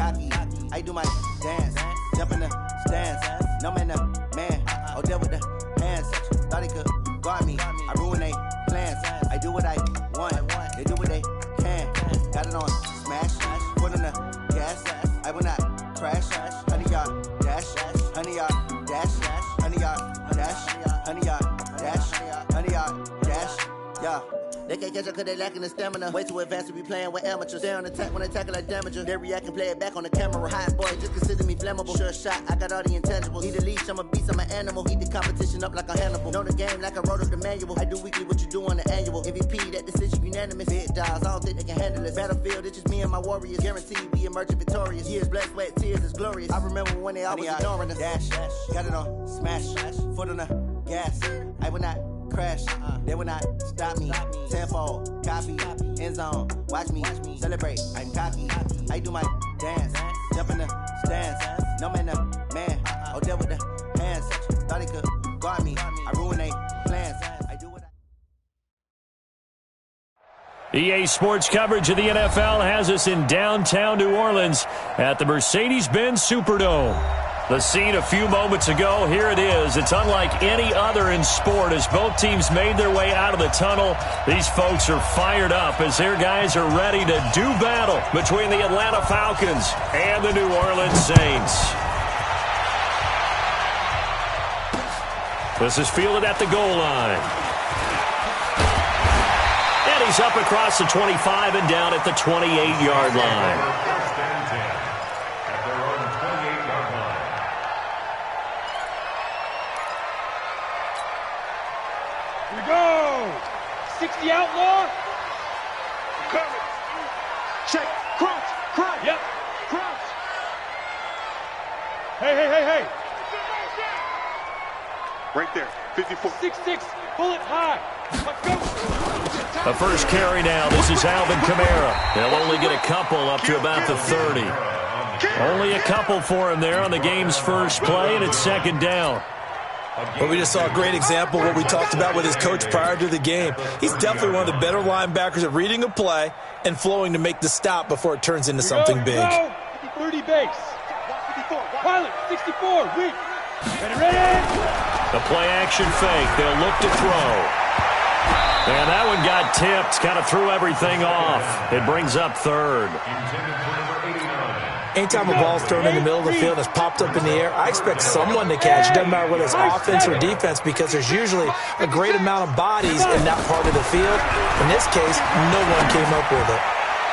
cocky. I do my dance, jump in the stands. No man, man. Oh, there with the hands. Thought he could guard me. I ruin they plans. I do what I want. They do what they can. Got it on smash. Put on the gas. I will not crash. 100 yard dash. 100 yard dash. 100 yard dash. 100 yard dash. 100 yard dash. Yeah. They can't catch up cause they lacking the stamina. Way too advanced to be playing with amateurs. Stay on attack when they tackle like damager. They react and play it back on the camera. Hot boy, just consider me flammable. Sure shot, I got all the intangibles. Need a leash, I'm a beast, I'm an animal. Heat the competition up like a Hannibal. Know the game like I wrote up the manual. I do weekly what you do on the annual. MVP, that decision unanimous. Big dials, I don't think they can handle this. Battlefield, it's just me and my warriors. Guaranteed we emerging victorious. Years, blood, sweat, tears, is glorious. I remember when they always ignoring us. Dash, got it on smash. Foot on the gas. I will not crash, they will not stop me. Tenfold, copy, end zone, watch me celebrate. I'm cocky, I do my dance, jump in the stands. No man, man. Oh, there with the hands. Thought he could guard me. I ruin they plans. I do what I. EA Sports coverage of the NFL has us in downtown New Orleans at the Mercedes-Benz Superdome. The scene a few moments ago, here it is. It's unlike any other in sport as both teams made their way out of the tunnel. These folks are fired up as their guys are ready to do battle between the Atlanta Falcons and the New Orleans Saints. This is fielded at the goal line. And he's up across the 25 and down at the 28-yard line. The outlaw. Coming. Check. Crouch. Yep. Crouch. Hey. Right there. 54. 6'6". Bullet high. Let's go. The first carry now. This is Alvin Kamara. They'll only get a couple up to about the 30. Only a couple for him there on the game's first play, and it's second down. Well, we just saw a great example of what we talked about with his coach prior to the game. He's definitely one of the better linebackers at reading a play and flowing to make the stop before it turns into something big. 30 base. Pilot, 64, weak. Ready. The play action fake. They'll look to throw. And that one got tipped. Kind of threw everything off. It brings up third. Anytime a ball's thrown in the middle of the field and it's popped up in the air, I expect someone to catch. It doesn't matter whether it's offense or defense because there's usually a great amount of bodies in that part of the field. In this case, no one came up with it.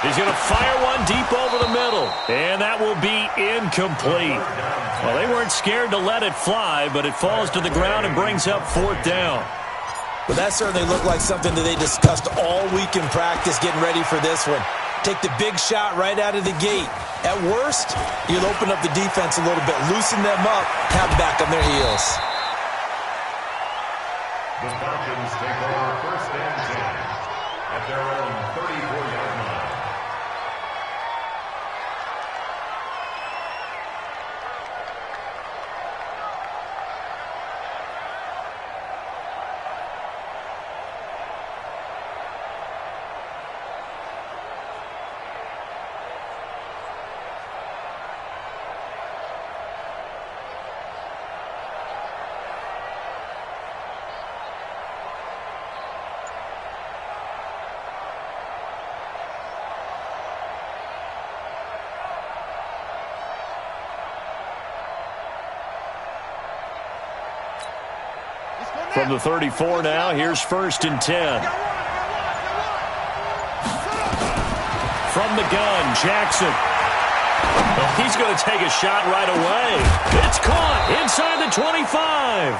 He's going to fire one deep over the middle, and that will be incomplete. Well, they weren't scared to let it fly, but it falls to the ground and brings up fourth down. Well, that certainly looked like something that they discussed all week in practice getting ready for this one. Take the big shot right out of the gate. At worst, you'll open up the defense a little bit, loosen them up, have back on their heels. The Falcons take over first and 10 at their own 34-yard line. From the 34 now, here's first and 10. From the gun, Jackson. Well, he's going to take a shot right away. It's caught inside the 25.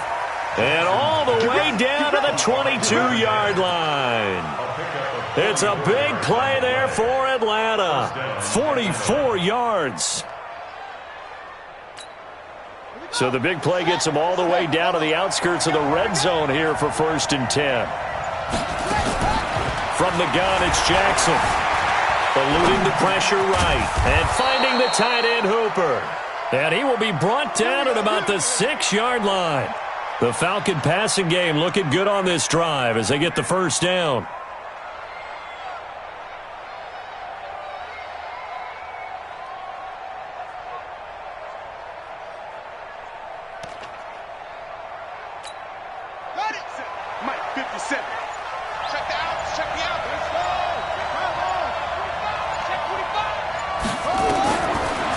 And all the way down to the 22-yard line. It's a big play there for Atlanta. 44 yards. So the big play gets them all the way down to the outskirts of the red zone here for first and 10. From the gun, it's Jackson. Eluding the pressure right. And finding the tight end Hooper. And he will be brought down at about the 6-yard line. The Falcon passing game looking good on this drive as they get the first down.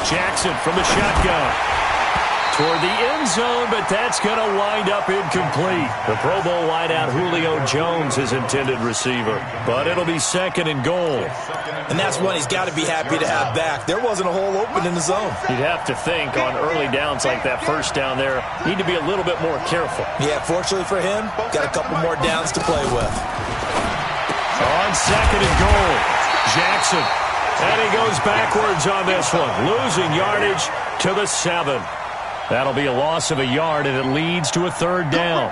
Jackson from the shotgun. Toward the end zone, but that's going to wind up incomplete. The Pro Bowl wideout Julio Jones, his intended receiver. But it'll be 2nd and goal. And that's one he's got to be happy to have back. There wasn't a hole open in the zone. You'd have to think on early downs like that first down there, need to be a little bit more careful. Yeah, fortunately for him, got a couple more downs to play with. On 2nd and goal, Jackson. And he goes backwards on this one, losing yardage to the 7. That'll be a loss of a yard, and it leads to a 3rd down.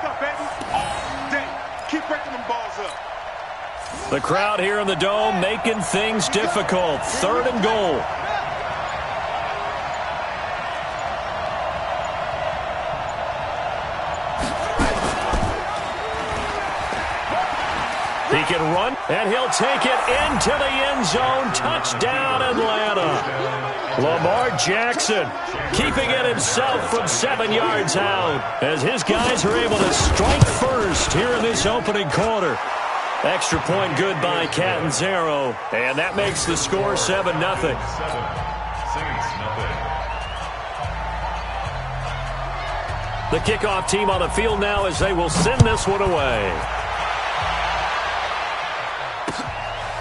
Keep breaking them balls up. The crowd here in the Dome making things difficult. 3rd and goal. He can run, and he'll take it into the end zone. Touchdown, Atlanta. Lamar Jackson keeping it himself from 7 yards out as his guys are able to strike first here in this opening quarter. Extra point good by Catanzaro, and that makes the score 7-0. The kickoff team on the field now as they will send this one away.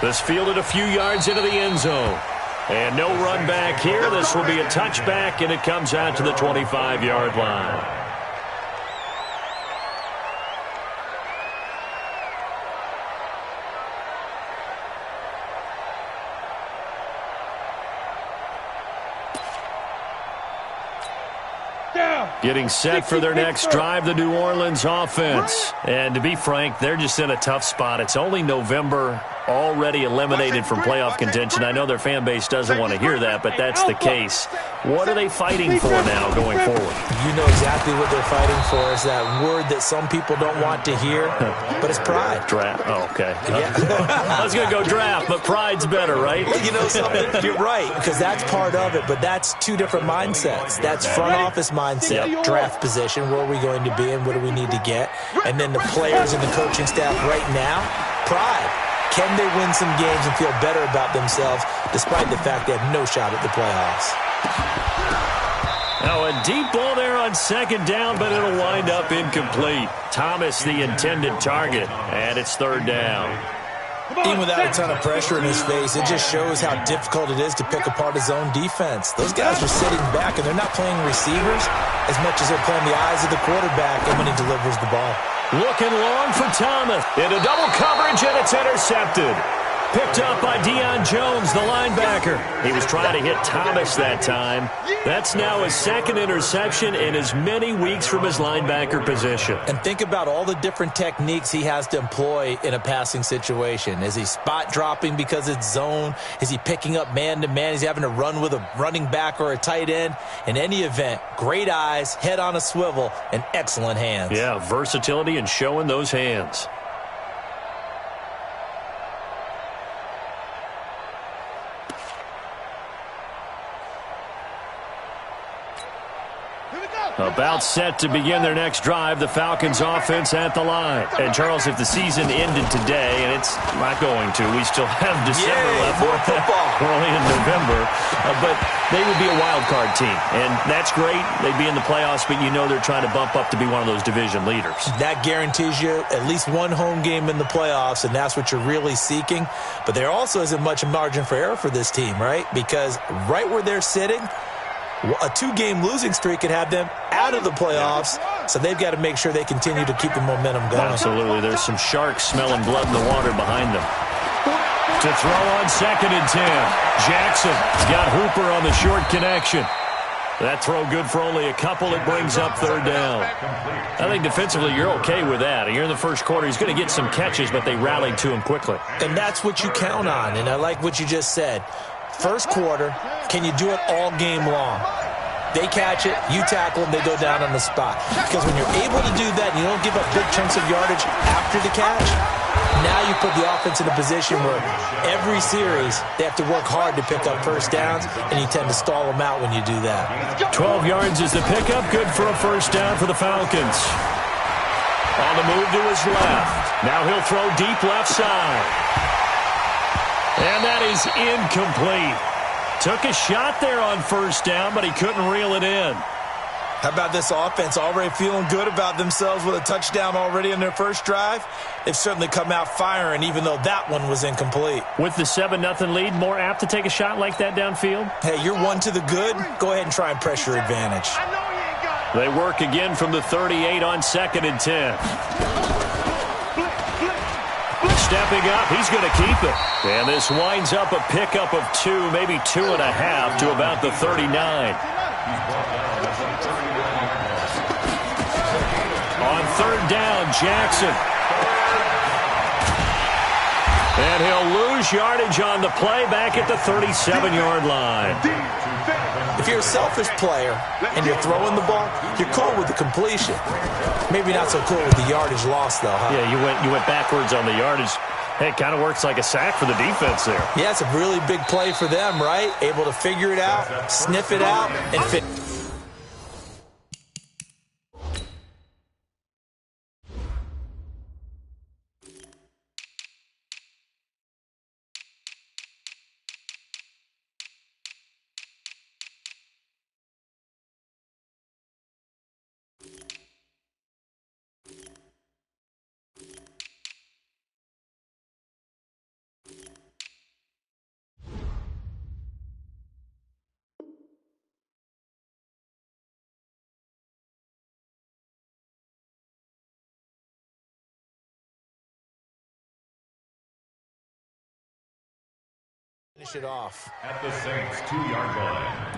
This fielded a few yards into the end zone. And no run back here. This will be a touchback, and it comes out to the 25-yard line. Getting set for their next drive, the New Orleans offense. And to be frank, they're just in a tough spot. It's only November, already eliminated from playoff contention. I know their fan base doesn't want to hear that, but that's the case. What are they fighting for now going forward? You know exactly what they're fighting for. Is that word that some people don't want to hear, but it's pride. Draft. Oh, okay. Yeah. I was going to go draft, but pride's better, right? Well, you know something? You're right, because that's part of it, but that's two different mindsets. That's front office mindset, draft position, where are we going to be and what do we need to get? And then the players and the coaching staff right now, pride. Can they win some games and feel better about themselves despite the fact they have no shot at the playoffs? Now a deep ball there on 2nd down, but it'll wind up incomplete. Thomas the intended target, and it's 3rd down. Even without a ton of pressure in his face, it just shows how difficult it is to pick apart his own defense. Those guys are sitting back, and they're not playing receivers as much as they're playing the eyes of the quarterback and when he delivers the ball. Looking long for Thomas. Into double coverage, and it's intercepted. Picked up by Deion Jones, the linebacker. He was trying to hit Thomas that time. That's now his 2nd interception in as many weeks from his linebacker position. And think about all the different techniques he has to employ in a passing situation. Is he spot dropping because it's zone? Is he picking up man-to-man? Is he having to run with a running back or a tight end? In any event, great eyes, head on a swivel, and excellent hands. Yeah, versatility and showing those hands. About set to begin their next drive, the Falcons offense at the line. And Charles, if the season ended today, and it's not going to, we still have December left. More football. We're only in November, but they would be a wild card team. And that's great. They'd be in the playoffs, but you know they're trying to bump up to be one of those division leaders. That guarantees you at least one home game in the playoffs, and that's what you're really seeking. But there also isn't much margin for error for this team, right? Because right where they're sitting, a 2-game losing streak could have them out of the playoffs, so they've got to make sure they continue to keep the momentum going. Absolutely. There's some sharks smelling blood in the water behind them. To throw on 2nd and 10. Jackson got Hooper on the short connection. That throw good for only a couple. It brings up 3rd down. I think defensively you're okay with that. You're in the first quarter. He's going to get some catches, but they rallied to him quickly. And that's what you count on, and I like what you just said. First quarter, can you do it all game long? They catch it, you tackle them, they go down on the spot. Because when you're able to do that and you don't give up big chunks of yardage after the catch, now you put the offense in a position where every series they have to work hard to pick up first downs, and you tend to stall them out when you do that. 12 yards is the pickup, good for a first down for the Falcons. On the move to his left. Now he'll throw deep left side. And that is incomplete. Took a shot there on first down, but he couldn't reel it in. How about this offense already feeling good about themselves with a touchdown already in their first drive? They've certainly come out firing, even though that one was incomplete. With the 7-0 lead, more apt to take a shot like that downfield? Hey, you're one to the good. Go ahead and try and press your advantage. They work again from the 38 on 2nd and 10. Stepping up, he's going to keep it. And this winds up a pickup of 2, maybe 2.5 to about the 39. On 3rd down, Jackson. And he'll lose yardage on the play back at the 37-yard line. If you're a selfish player and you're throwing the ball, you're cool with the completion. Maybe not so cool with the yardage loss, though, huh? Yeah, you went backwards on the yardage. Hey, it kind of works like a sack for the defense there. Yeah, it's a really big play for them, right? Able to figure it out, sniff it out, and fit. Finish it off. At the Saints' 2-yard line.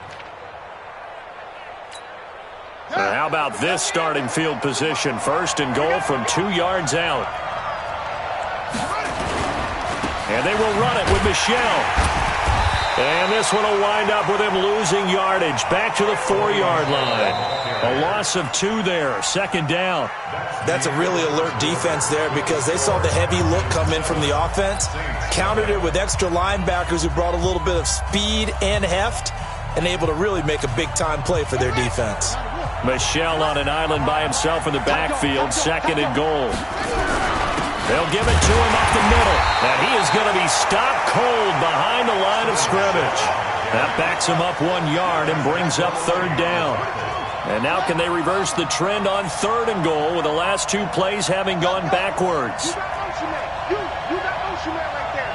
How about this starting field position? 1st and goal from 2 yards out. And they will run it with Michel. And this one will wind up with him losing yardage. Back to the 4-yard line. A loss of 2 there. 2nd down. That's a really alert defense there because they saw the heavy look come in from the offense, countered it with extra linebackers who brought a little bit of speed and heft, and able to really make a big-time play for their defense. Michel on an island by himself in the backfield. 2nd and goal. They'll give it to him up the middle, and he is going to be stopped cold behind the line of scrimmage. That backs him up 1 yard and brings up 3rd down. And now can they reverse the trend on 3rd and goal with the last 2 plays having gone backwards? You got motion man. You got motion man right there.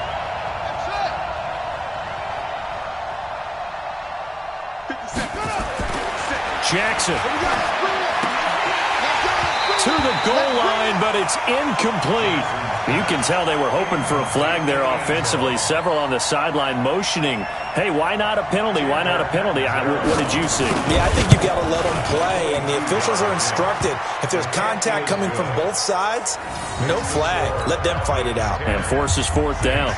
That's it. Jackson to the goal line, but it's incomplete. You can tell they were hoping for a flag there offensively. Several on the sideline motioning, hey, why not a penalty? Why not a penalty? What did you see? Yeah, I think you've got to let them play, and the officials are instructed. If there's contact coming from both sides, no flag. Let them fight it out. And forces 4th down.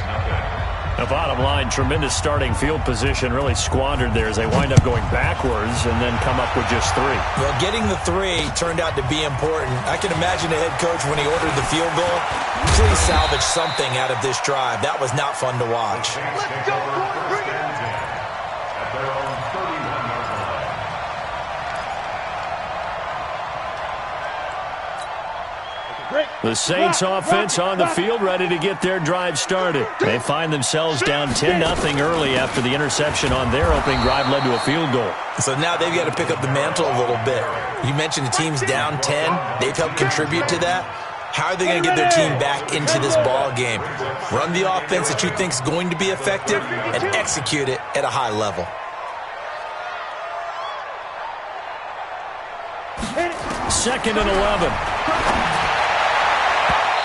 The bottom line, tremendous starting field position, really squandered there as they wind up going backwards and then come up with just 3. Well, getting the 3 turned out to be important. I can imagine the head coach when he ordered the field goal. Please salvage something out of this drive. That was not fun to watch. Let's go, boys. Bring it. At their own 31-yard line. The Saints offense on the field ready to get their drive started. They find themselves down 10-0 early after the interception on their opening drive led to a field goal. So now they've got to pick up the mantle a little bit. You mentioned the team's down 10. They've helped contribute to that. How are they going to get their team back into this ball game? Run the offense that you think is going to be effective and execute it at a high level. Second and 11.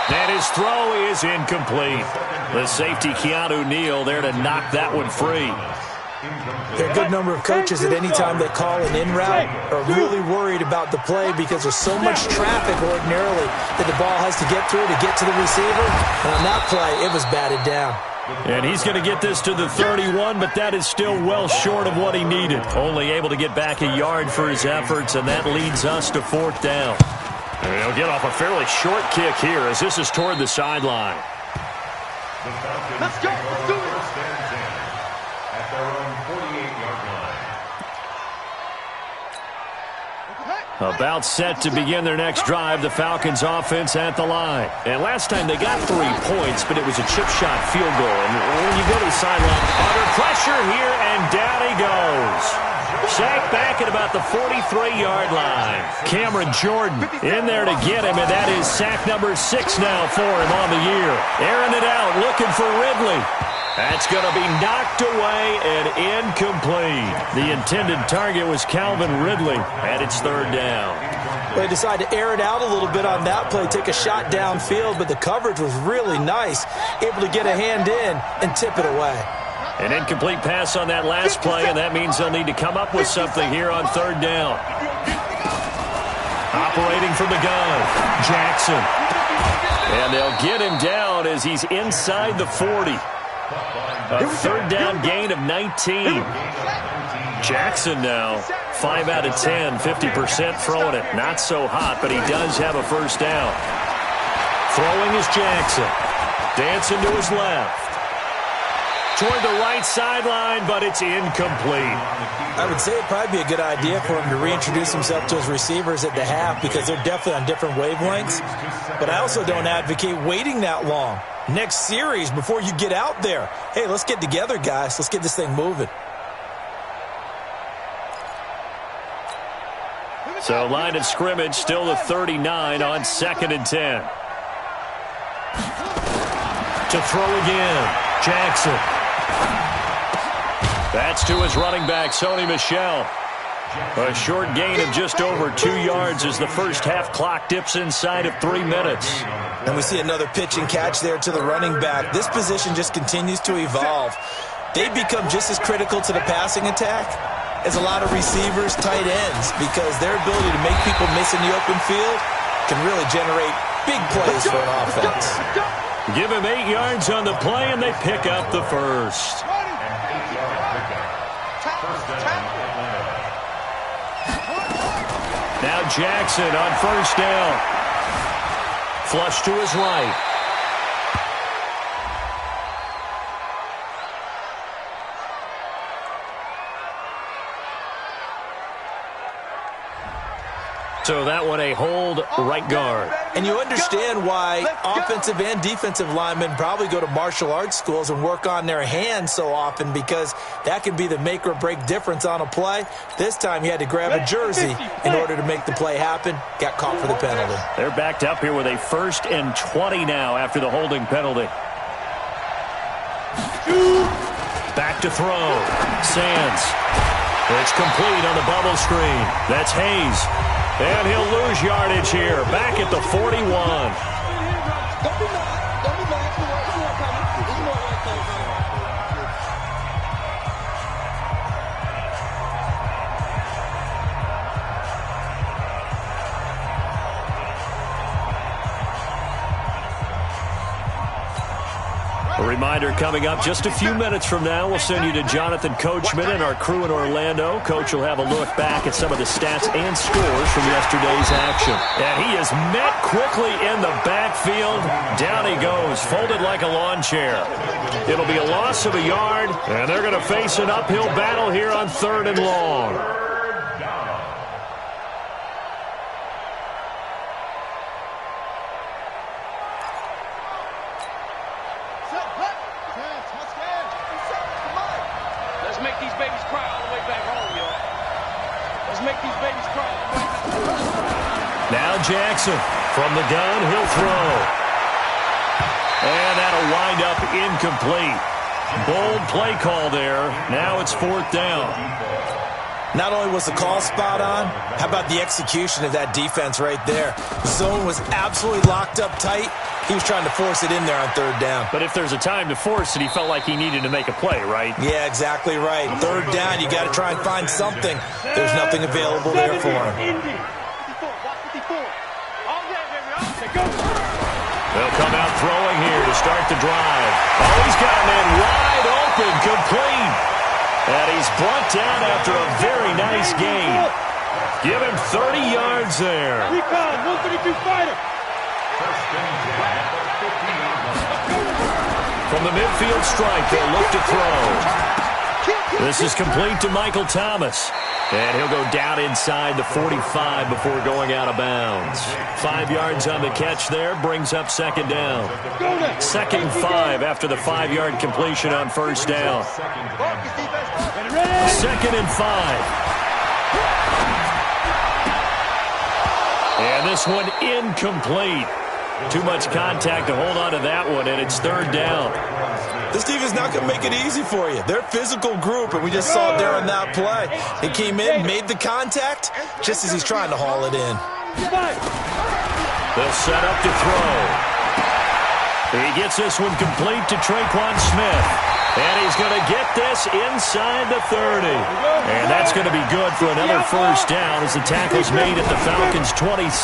And his throw is incomplete. The safety, Keanu Neal, there to knock that one free. There are a good number of coaches at any time they call an in route are really worried about the play because there's so much traffic ordinarily that the ball has to get through to get to the receiver. And on that play, it was batted down. And he's going to get this to the 31, but that is still well short of what he needed. Only able to get back a yard for his efforts, and that leads us to 4th down. And he'll get off a fairly short kick here as this is toward the sideline. Let's go. Let's do it. At their own 48-yard line. About set to begin their next drive, the Falcons offense at the line. And last time they got 3 points, but it was a chip shot field goal. And when you go to the sideline, under pressure here, and down he goes. Sacked back at about the 43-yard line. Cameron Jordan in there to get him, and that is sack number 6 now for him on the year. Airing it out, looking for Ridley. That's going to be knocked away and incomplete. The intended target was Calvin Ridley, and it's 3rd down. They decided to air it out a little bit on that play, take a shot downfield, but the coverage was really nice, able to get a hand in and tip it away. An incomplete pass on that last play, and that means they'll need to come up with something here on 3rd down. Operating from the gun, Jackson. And they'll get him down as he's inside the 40. A 3rd down gain of 19. Jackson now, 5 out of 10, 50% throwing it. Not so hot, but he does have a 1st down. Throwing is Jackson. Dancing to his left. Toward the right sideline, but it's incomplete. I would say it'd probably be a good idea for him to reintroduce himself to his receivers at the half because they're definitely on different wavelengths. But I also don't advocate waiting that long. Next series, before you get out there, hey, let's get together, guys. Let's get this thing moving. So line of scrimmage, still the 39 on 2nd and 10. To throw again, Jackson. That's to his running back, Sony Michel. A short gain of just over 2 yards as the first half clock dips inside of 3 minutes. And we see another pitch and catch there to the running back. This position just continues to evolve. They become just as critical to the passing attack as a lot of receivers, tight ends, because their ability to make people miss in the open field can really generate big plays for an offense. Give him 8 yards on the play, and they pick up the first. Now Jackson on 1st down. Flush to his right. So that one a hold, right guard. And you understand why offensive and defensive linemen probably go to martial arts schools and work on their hands so often, because that can be the make or break difference on a play. This time he had to grab a jersey in order to make the play happen. Got caught for the penalty. They're backed up here with a 1st and 20 now after the holding penalty. Back to throw. Sands. It's complete on the bubble screen. That's Hayes. And he'll lose yardage here, back at the 41. A reminder coming up just a few minutes from now, we'll send you to Jonathan Coachman and our crew in Orlando. Coach will have a look back at some of the stats and scores from yesterday's action. And he is met quickly in the backfield. Down he goes, folded like a lawn chair. It'll be a loss of a yard, and they're going to face an uphill battle here on 3rd and long. Now Jackson from the gun, he'll throw. And that'll wind up incomplete. Bold play call there. Now it's 4th down. Not only was the call spot on, how about the execution of that defense right there? Zone was absolutely locked up tight. He was trying to force it in there on 3rd down. But if there's a time to force it, he felt like he needed to make a play, right? Yeah, exactly right. 3rd down, you got to try and find something. There's nothing available there for him. They'll come out throwing here to start the drive. Oh, he's got a man wide open, complete. And he's brought down after a very nice gain. Give him 30 yards there. Recon, 132 fighter. From the midfield stripe, they'll look to throw. This is complete to Michael Thomas. And he'll go down inside the 45 before going out of bounds. 5 yards on the catch there, brings up second down. 2nd and 5 after the 5-yard completion on first down. 2nd and 5. And this one incomplete. Too much contact to hold on to that one, and it's 3rd down. This team is not going to make it easy for you. They're a physical group, and we just saw it there on that play. He came in, made the contact, just as he's trying to haul it in. They'll set up to throw. He gets this one complete to Traquan Smith. And he's going to get this inside the 30. And that's going to be good for another first down as the tackle's made at the Falcons' 26.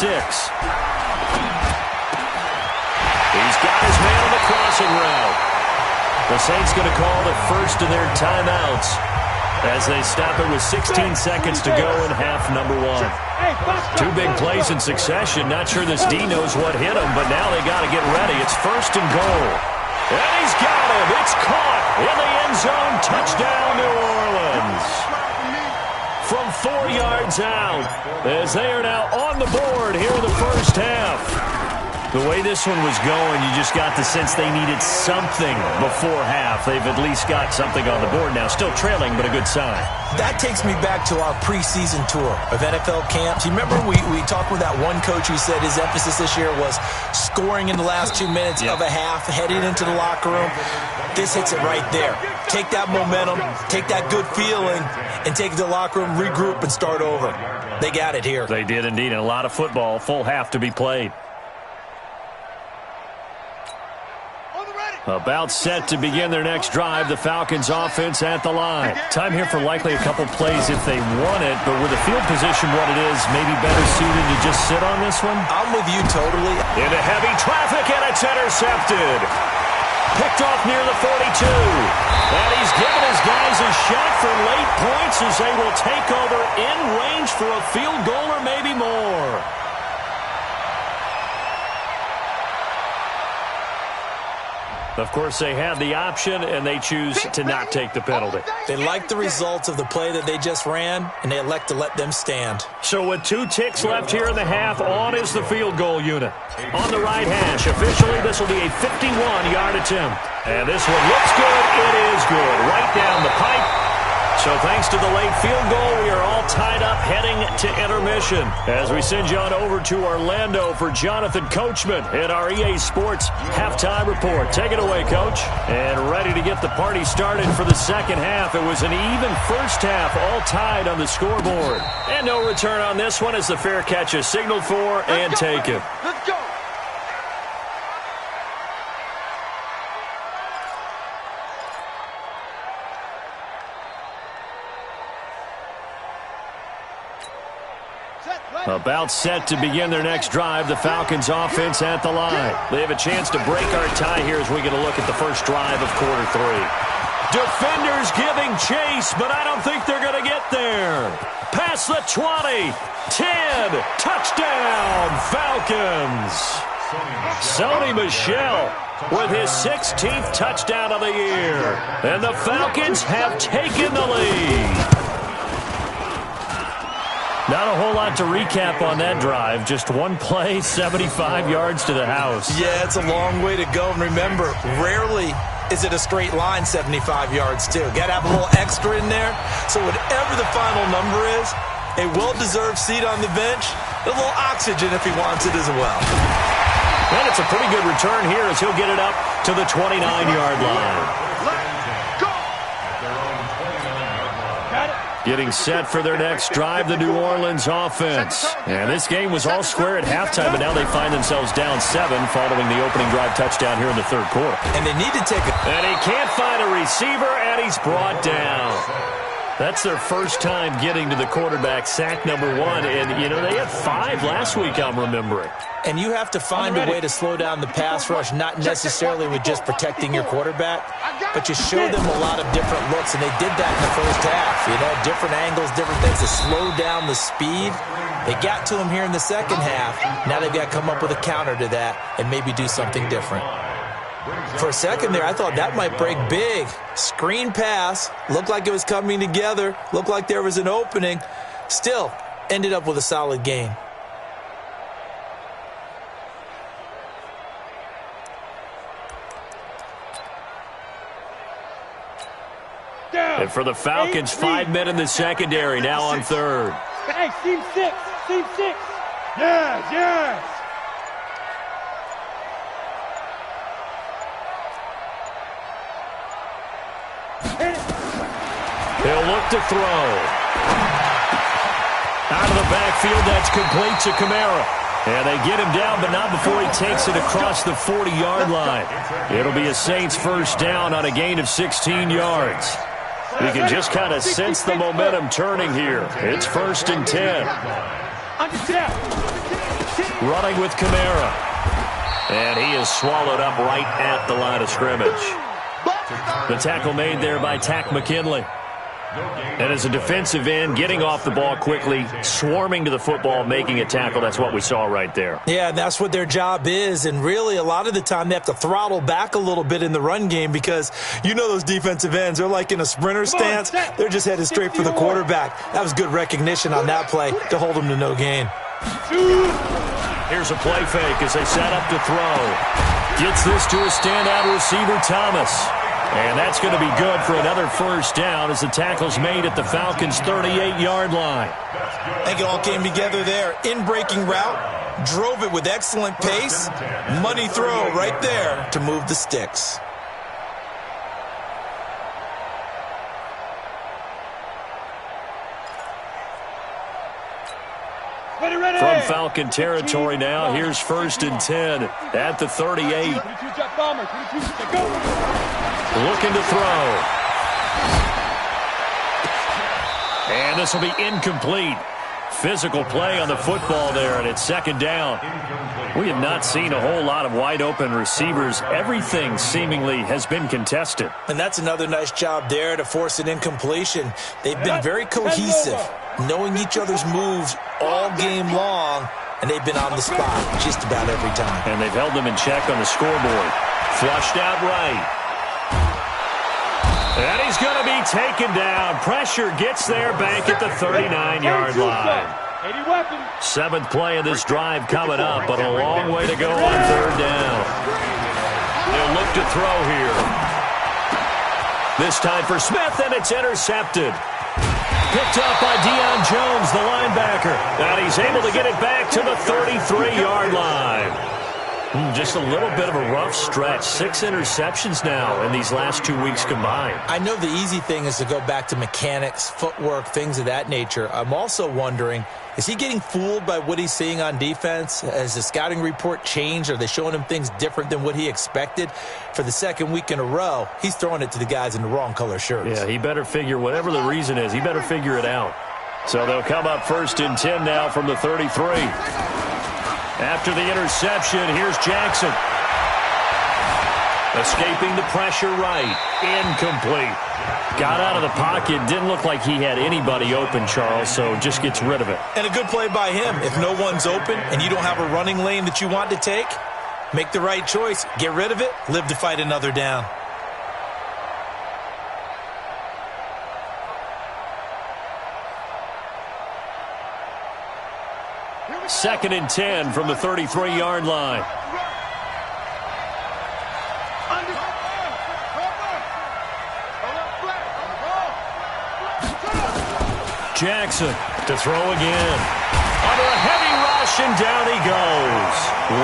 He's got his man on the crossing route. The Saints going to call the first of their timeouts as they stop it with 16 seconds to go in half number 1. 2 big plays in succession. Not sure this D knows what hit him, but now they got to get ready. It's 1st and goal. And he's got him. It's caught in the end zone. Touchdown, New Orleans. From 4 yards out as they are now on the board here in the first half. The way this one was going, you just got the sense they needed something before half. They've at least got something on the board now. Still trailing, but a good sign. That takes me back to our preseason tour of NFL camps. You remember we talked with that one coach who said his emphasis this year was scoring in the last 2 minutes of a half, heading into the locker room. This hits it right there. Take that momentum, take that good feeling, and take it to the locker room, regroup, and start over. They got it here. They did indeed, and a lot of football, full half to be played. About set to begin their next drive, the Falcons offense at the line. Time here for likely a couple plays if they want it, but with the field position what it is, maybe better suited to just sit on this one? I'm with you totally. Into heavy traffic, and it's intercepted. Picked off near the 42. And he's given his guys a shot for late points as they will take over in range for a field goal or maybe more. Of course, they had the option, and they choose to not take the penalty. They like the results of the play that they just ran, and they elect to let them stand. So with 2 ticks left here in the half, on is the field goal unit. On the right hash, officially, this will be a 51-yard attempt. And this one looks good. It is good. Right down the pipe. So thanks to the late field goal, we are all tied up heading to intermission as we send you on over to Orlando for Jonathan Coachman in our EA Sports halftime report. Take it away, Coach. And ready to get the party started for the second half. It was an even first half, all tied on the scoreboard. And no return on this one as the fair catch is signaled for and taken. Let's go. About set to begin their next drive, the Falcons offense at the line. They have a chance to break our tie here as we get a look at the first drive of quarter 3. Defenders giving chase, but I don't think they're going to get there. Past the 20, 10, touchdown, Falcons. Sony Michel with his 16th touchdown of the year. And the Falcons have taken the lead. Not a whole lot to recap on that drive. Just one play, 75 yards to the house. Yeah, it's a long way to go. And remember, rarely is it a straight line 75 yards, too. Got to have a little extra in there. So whatever the final number is, a well-deserved seat on the bench, a little oxygen if he wants it as well. And it's a pretty good return here as he'll get it up to the 29-yard line. Getting set for their next drive, the New Orleans offense. And this game was all square at halftime, but now they find themselves down 7 following the opening drive touchdown here in the third quarter. And they need to take it. And he can't find a receiver, and he's brought down. That's their first time getting to the quarterback, sack number 1. And, you know, they had 5 last week, I'm remembering. And you have to find a way to slow down the pass rush, not necessarily with just protecting your quarterback, but you show them a lot of different looks, and they did that in the first half. You know, different angles, different things to slow down the speed. They got to him here in the second half. Now they've got to come up with a counter to that and maybe do something different. For a second there, I thought that might break big. Screen pass, looked like it was coming together, looked like there was an opening. Still, ended up with a solid gain. And for the Falcons, 5 men in the secondary, now on third. Hey, team 6, team 6. Yes, yes. He'll look to throw. Out of the backfield, that's complete to Kamara. And they get him down, but not before he takes it across the 40-yard line. It'll be a Saints first down on a gain of 16 yards. We can just kind of sense the momentum turning here. It's 1st and 10. Running with Kamara. And he is swallowed up right at the line of scrimmage. The tackle made there by Tack McKinley. And as a defensive end, getting off the ball quickly, swarming to the football, making a tackle, that's what we saw right there. Yeah, that's what their job is. And really, a lot of the time, they have to throttle back a little bit in the run game because you know those defensive ends, they're like in a sprinter stance. They're just headed straight for the quarterback. That was good recognition on that play to hold them to no gain. Here's a play fake as they set up to throw. Gets this to a standout receiver, Thomas. And that's going to be good for another first down as the tackle's made at the Falcons' 38-yard line. I think it all came together there. In-breaking route, drove it with excellent pace. Money throw right there to move the sticks. From Falcon territory now, here's 1st and 10 at the 38. Looking to throw. And this will be incomplete. Physical play on the football there, and it's 2nd down. We have not seen a whole lot of wide-open receivers. Everything seemingly has been contested. And that's another nice job there to force an incompletion. They've been very cohesive, knowing each other's moves all game long, and they've been on the spot just about every time. And they've held them in check on the scoreboard. Flushed out right. And he's going to be taken down. Pressure gets there back at the 39-yard line. 7th play of this drive coming up, but a long way to go on 3rd down. They'll look to throw here. This time for Smith, and it's intercepted. Picked up by Deion Jones, the linebacker. And he's able to get it back to the 33-yard line. Just a little bit of a rough stretch. 6 interceptions now in these last 2 weeks combined. I know the easy thing is to go back to mechanics, footwork, things of that nature. I'm also wondering, is he getting fooled by what he's seeing on defense? Has the scouting report changed? Are they showing him things different than what he expected? For the 2nd week in a row, he's throwing it to the guys in the wrong color shirts. Yeah, he better figure, whatever the reason is, he better figure it out. So they'll come up 1st and 10 now from the 33. After the interception, here's Jackson. Escaping the pressure right. Incomplete. Got out of the pocket. Didn't look like he had anybody open, Charles, so just gets rid of it. And a good play by him. If no one's open and you don't have a running lane that you want to take, make the right choice. Get rid of it. Live to fight another down. Second and 10 from the 33-yard line. Jackson to throw again. Under a heavy rush, and down he goes.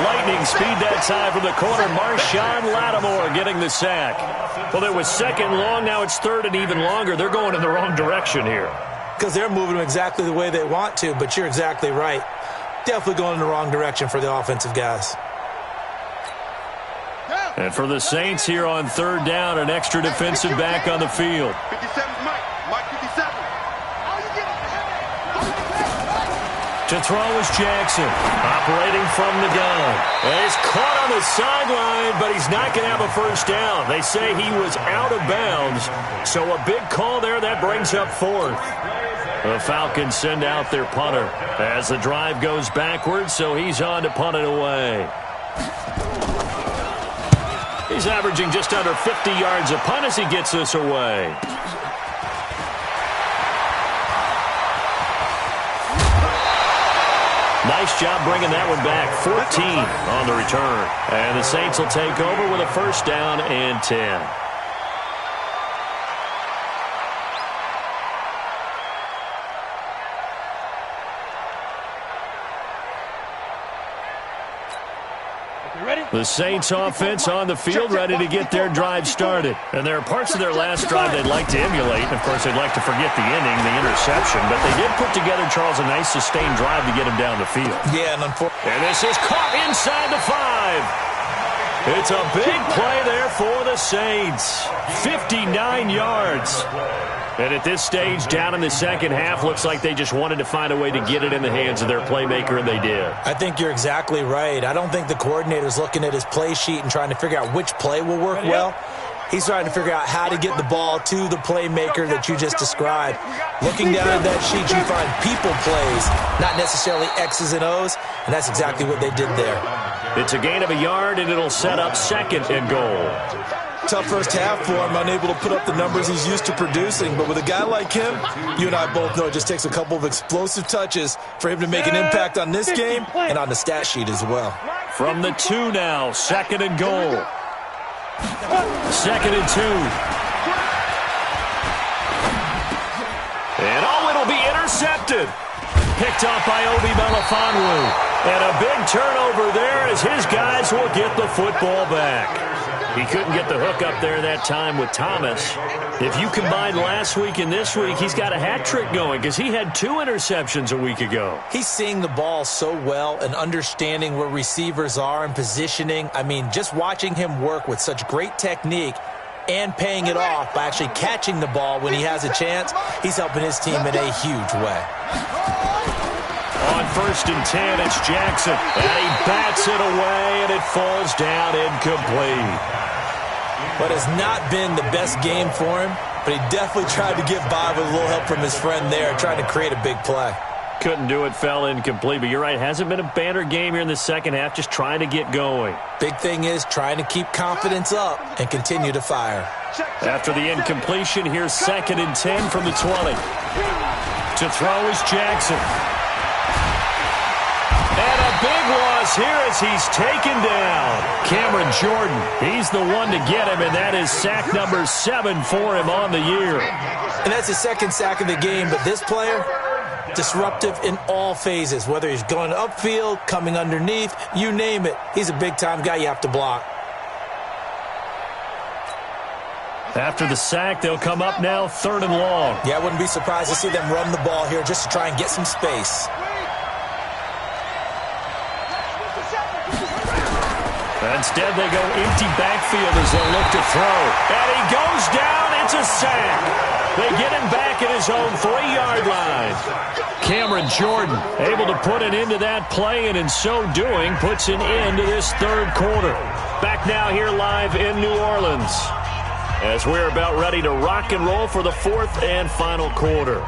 Lightning speed that time from the corner. Marshawn Lattimore getting the sack. Well, it was 2nd long. Now it's 3rd and even longer. They're going in the wrong direction here. Because they're moving them exactly the way they want to, but you're exactly right. Definitely going in the wrong direction for the offensive guys. And for the Saints here on 3rd down, an extra defensive back on the field. 57, Mike 57. To throw is Jackson, operating from the gun. And he's caught on the sideline, but he's not going to have a first down. They say he was out of bounds, so a big call there. That brings up 4th. The Falcons send out their punter as the drive goes backwards, so he's on to punt it away. He's averaging just under 50 yards a punt as he gets this away. Nice job bringing that one back. 14 on the return. And the Saints will take over with a first down and 10. The Saints offense on the field, ready to get their drive started. And there are parts of their last drive they'd like to emulate. Of course, they'd like to forget the inning, the interception. But they did put together, Charles, a nice sustained drive to get him down the field. Yeah, and this is caught inside the 5. It's a big play there for the Saints. 59 yards. And at this stage, down in the second half, looks like they just wanted to find a way to get it in the hands of their playmaker, and they did. I think you're exactly right. I don't think the coordinator's looking at his play sheet and trying to figure out which play will work well. He's trying to figure out how to get the ball to the playmaker that you just described. Looking down at that sheet, you find people plays, not necessarily X's and O's, and that's exactly what they did there. It's a gain of a yard, and it'll set up second and goal. Tough first half for him, unable to put up the numbers he's used to producing. But with a guy like him, you and I both know it just takes a couple of explosive touches for him to make an impact on this game and on the stat sheet as well. From the 2 now, second and goal. Second and 2. And it'll be intercepted. Picked off by Obi Melifonwu. And a big turnover there as his guys will get the football back. He couldn't get the hook up there that time with Thomas. If you combine last week and this week, he's got a hat trick going because he had 2 interceptions a week ago. He's seeing the ball so well and understanding where receivers are and positioning. I mean, just watching him work with such great technique and paying it off by actually catching the ball when he has a chance, he's helping his team in a huge way. On first and 10, it's Jackson. And he bats it away, and it falls down incomplete. But it's not been the best game for him, but he definitely tried to get by with a little help from his friend there, trying to create a big play. Couldn't do it, fell incomplete. But you're right, hasn't been a banner game here in the second half, just trying to get going. Big thing is trying to keep confidence up and continue to fire. After the incompletion, here's second and 10 from the 20. To throw is Jackson. And a big loss here as he's taken down. Cameron Jordan, he's the one to get him, and that is sack number 7 for him on the year. And that's his second sack of the game, but this player, disruptive in all phases, whether he's going upfield, coming underneath, you name it. He's a big-time guy you have to block. After the sack, they'll come up now, 3rd and long. Yeah, I wouldn't be surprised to see them run the ball here just to try and get some space. Instead, they go empty backfield as they look to throw. And he goes down. It's a sack. They get him back at his own 3-yard line. Cameron Jordan able to put an end to that play, and in so doing, puts an end to this 3rd quarter. Back now here live in New Orleans as we're about ready to rock and roll for the 4th and final quarter.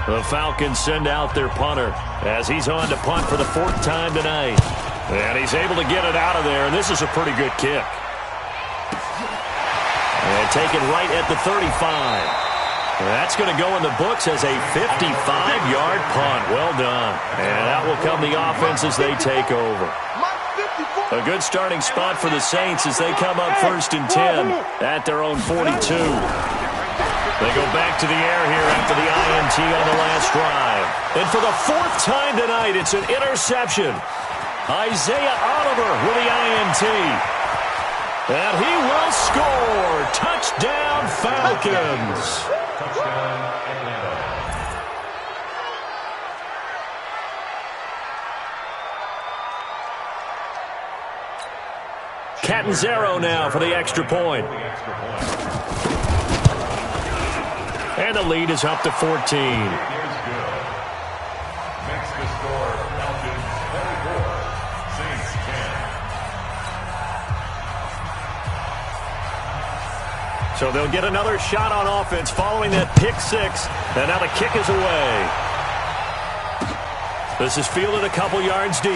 The Falcons send out their punter as he's on to punt for the 4th time tonight. And he's able to get it out of there, and this is a pretty good kick. And taken right at the 35. That's going to go in the books as a 55-yard punt. Well done. And out will come the offense as they take over. A good starting spot for the Saints as they come up 1st and 10 at their own 42. They go back to the air here after the INT on the last drive. And for the 4th time tonight, it's an interception. Isaiah Oliver with the INT. And he will score. Touchdown, Falcons. Touchdown, Atlanta. Catanzaro now for the extra point. And the lead is up to 14. Makes the score Falcons 24, Saints 10. So they'll get another shot on offense following that pick 6. And now the kick is away. This is fielded a couple yards deep.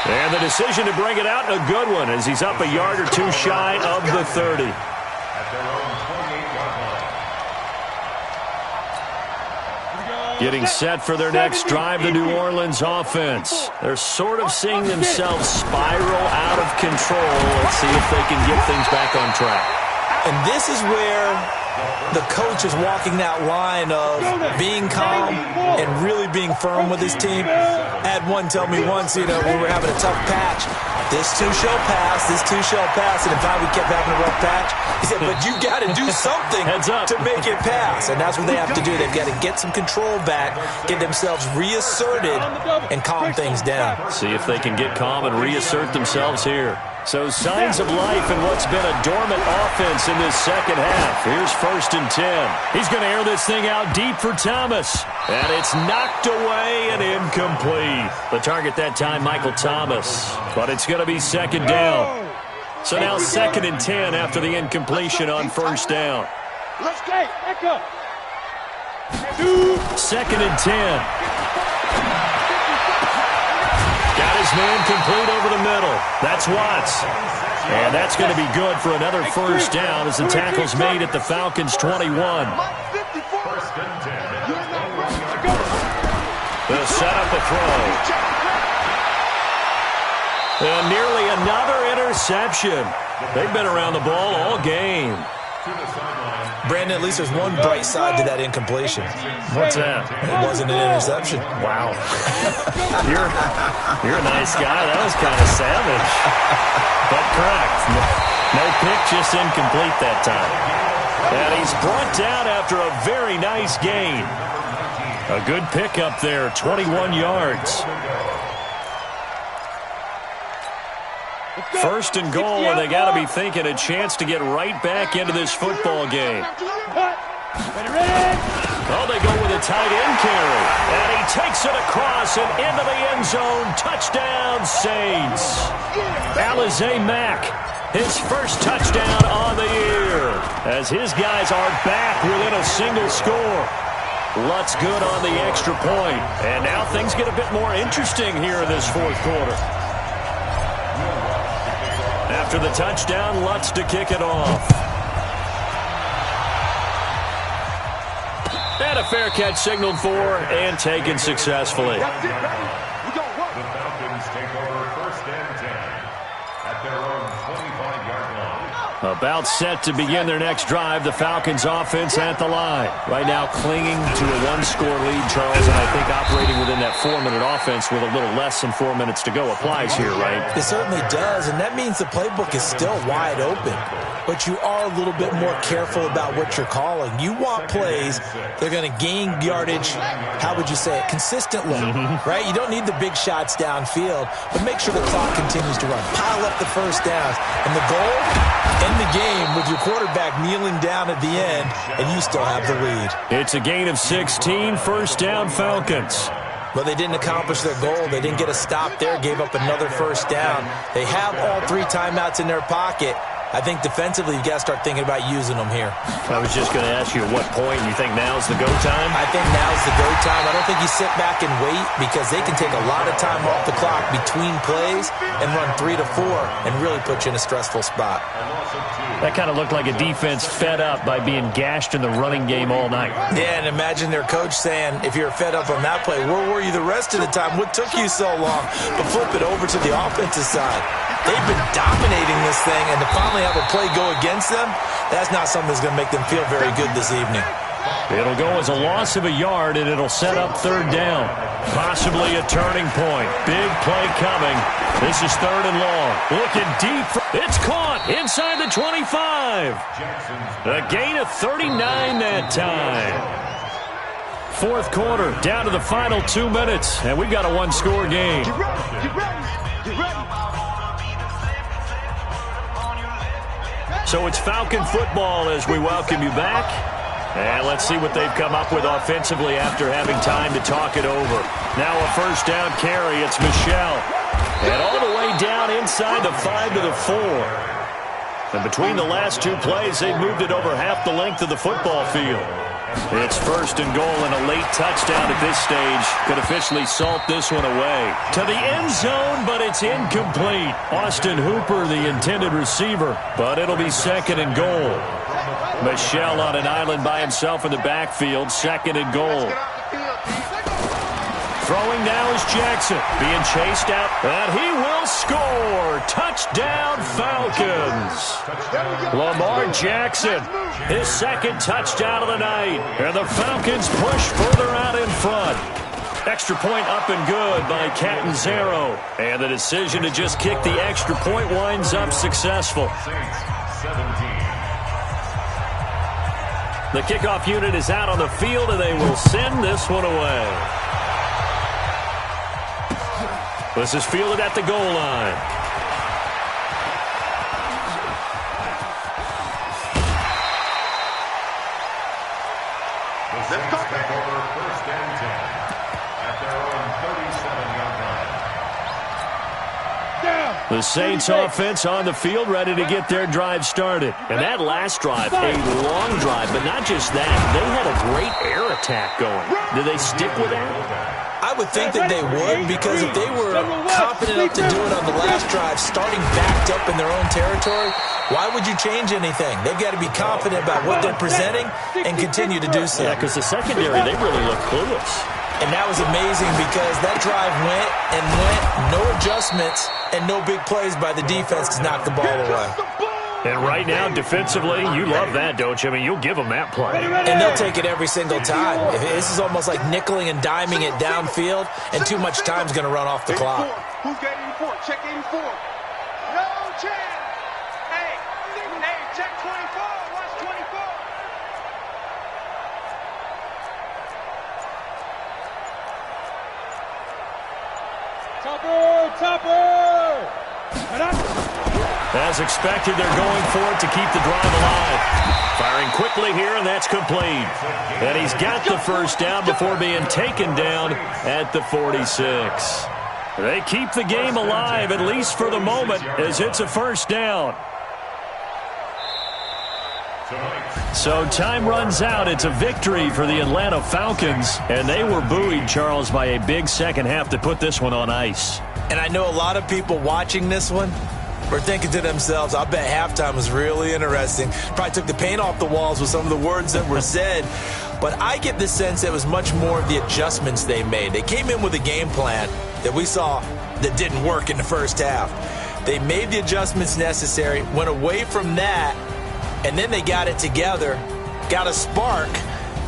And the decision to bring it out, a good one, as he's up a yard or two shy of the 30. At their own 28-yard line. Getting set for their next drive, the New Orleans offense. They're sort of seeing themselves spiral out of control. Let's see if they can get things back on track. And this is where the coach is walking that line of being calm and really being firm with his team. I had one tell me once, we were having a tough patch. This too shall pass, this too shall pass. And in fact, we kept having a rough patch. He said, but you got to do something to make it pass. And that's what they have to do. They've got to get some control back, get themselves reasserted, and calm things down. See if they can get calm and reassert themselves here. So signs of life in what's been a dormant offense in this second half. Here's 1st and 10. He's going to air this thing out deep for Thomas. And it's knocked away and incomplete. The target that time, Michael Thomas. But it's going to be 2nd down. So now 2nd and 10 after the incompletion on 1st down. Let's go. Back up. 2nd and 10. Got his man complete over the middle. That's Watts. And that's going to be good for another 1st down as the tackle's made at the Falcons' 21. 1st and 10. They'll set up the throw. And nearly another interception. They've been around the ball all game. Brandon, at least there's one bright side to that incompletion. What's that? It wasn't an interception. Wow. You're a nice guy. That was kind of savage. But correct. No pick, just incomplete that time. And he's brought down after a very nice gain. A good pick up there, 21 yards. 1st and goal, and they got to be thinking a chance to get right back into this football game. Oh, they go with a tight end carry. And he takes it across and into the end zone. Touchdown, Saints. Alize Mack, his 1st touchdown on the year. As his guys are back within a single score. Lutz good on the extra point. And now things get a bit more interesting here in this 4th quarter. After the touchdown, Lutz to kick it off. And a fair catch signaled for and taken successfully. The Falcons take over 1st and 10 at their own 25-yard line. About set to begin their next drive, the Falcons offense at the line. Right now clinging to a 1-score lead, Charles, and I think operating within that 4-minute offense with a little less than 4 minutes to go applies here, right? It certainly does, and that means the playbook is still wide open. But you are a little bit more careful about what you're calling. You want plays that are going to gain yardage, how would you say it, consistently, right? You don't need the big shots downfield, but make sure the clock continues to run. Pile up the 1st downs. And the goal, end the game with your quarterback kneeling down at the end, and you still have the lead. It's a gain of 16, 1st down Falcons. But they didn't accomplish their goal. They didn't get a stop there, gave up another 1st down. They have all 3 timeouts in their pocket. I think defensively, you've got to start thinking about using them here. I was just going to ask you at what point you think now's the go time? I think now's the go time. I don't think you sit back and wait because they can take a lot of time off the clock between plays and run 3 to 4 and really put you in a stressful spot. That kind of looked like a defense fed up by being gashed in the running game all night. Yeah, and imagine their coach saying, if you're fed up on that play, where were you the rest of the time? What took you so long? But flip it over to the offensive side. They've been dominating this thing, and to finally have a play go against them, that's not something that's going to make them feel very good this evening. It'll go as a loss of a yard, and it'll set up 3rd down. Possibly a turning point. Big play coming. This is 3rd and long. Looking deep. It's caught inside the 25. A gain of 39 that time. 4th quarter, down to the final 2 minutes, and we've got a 1-score game. Get ready. So it's Falcon football as we welcome you back. And let's see what they've come up with offensively after having time to talk it over. Now a 1st down carry. It's Michel. And all the way down inside the 5 to the 4. And between the last 2 plays, they've moved it over half the length of the football field. It's first and goal, and a late touchdown at this stage could officially salt this one away. To the end zone, but it's incomplete. Austin Hooper, the intended receiver, but it'll be second and goal. Michel on an island by himself in the backfield, second and goal. Throwing now is Jackson, being chased out, and he will score. Touchdown, Falcons. Lamar Jackson, his second touchdown of the night, and the Falcons push further out in front. Extra point up and good by Catanzaro, and the decision to just kick the extra point winds up successful. The kickoff unit is out on the field, and they will send this one away. This is fielded at the goal line. The Saints take over first and 10 at their own 37-yard line. The Saints offense on the field, ready to get their drive started. And that last drive, a long drive, but not just that. They had a great air attack going. Did they stick with that? I would think that they would, because if they were confident enough to do it on the last drive, starting backed up in their own territory, why would you change anything? They've got to be confident about what they're presenting and continue to do so. Yeah, because the secondary, they really look clueless. And that was amazing because that drive went and went, no adjustments, and no big plays by the defense to knock the ball away. And right now, defensively, you love that, don't you? I mean, you'll give them that play. And they'll take it every single time. This is almost like nickeling and diming it downfield, and too much time's going to run off the clock. Who's got 84? Check 84. No chance. Hey, check 24. Watch 24. Topper. As expected, they're going for it to keep the drive alive. Firing quickly here, and that's complete. And he's got the first down before being taken down at the 46. They keep the game alive, at least for the moment, as it's a first down. So time runs out. It's a victory for the Atlanta Falcons, and they were buoyed, Charles, by a big second half to put this one on ice. And I know a lot of people watching this one were thinking to themselves, I bet halftime was really interesting. Probably took the paint off the walls with some of the words that were said. But I get the sense that it was much more of the adjustments they made. They came in with a game plan that we saw that didn't work in the first half. They made the adjustments necessary, went away from that, and then they got it together, got a spark,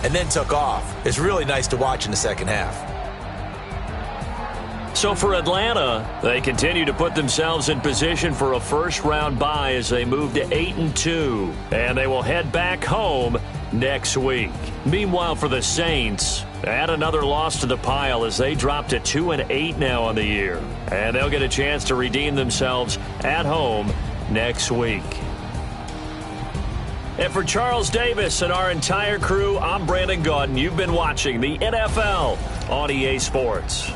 and then took off. It's really nice to watch in the second half. So for Atlanta, they continue to put themselves in position for a first-round bye as they move to 8-2, and they will head back home next week. Meanwhile, for the Saints, add another loss to the pile as they drop to 2-8 now on the year, and they'll get a chance to redeem themselves at home next week. And for Charles Davis and our entire crew, I'm Brandon Gaudin. You've been watching the NFL on EA Sports.